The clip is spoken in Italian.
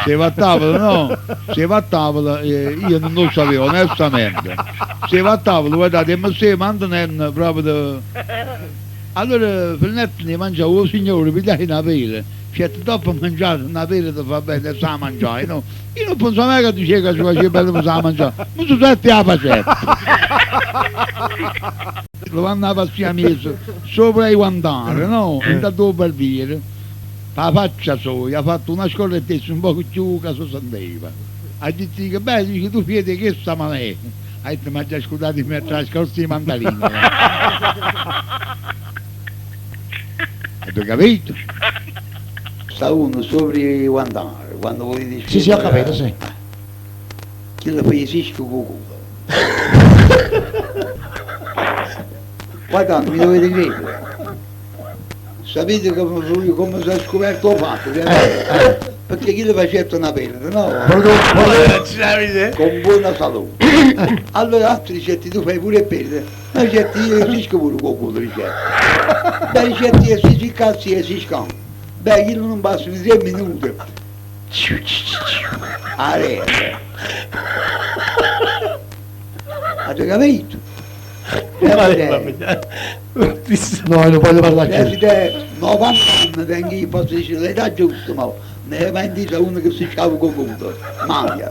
Se va a tavola, no, se va a tavola, io non lo sapevo onestamente. Se va a tavola, guardate, ma se mandano proprio. Allora, Fernetto ne mangiava, oh signore, vi dai una pera. Cioè, dopo mangiare una pera ti fa bene, sa mangiare, no? Io non penso mai che diceva che ci faceva bene per sa mangiare, ma tu senti la facetta. Lo vanno a passare messo sopra i guantari, no? Intanto per via. La faccia sua, ha fatto una scorrettezza un po' più che si sentiva. Ha detto che beh, dice tu vedi che sta male. Ha detto ma già scusate mi ha trascorso i mandarini. Hai capito? Sta uno sopra i guantari, quando vuoi dire... Sì, ho capito, sì. Chi lo fai sisco con culo. Guardate, mi dovete credere. Sapete come si è scoperto il fatto? Perché chi le faceva una perda, no? Con buona salute. Allora altri dicetti tu fai pure perda, ma dicetti io esisco pure con culo, dicetti. Beh dicetti esisco cazzo e esisco. Beh io non bastano 3 minuti. A rete. Avete capito? No, non voglio parlare più. 90 anni vengo io posso dire l'età giusta, ma ne è vendita uno che si scava con culo. Maria.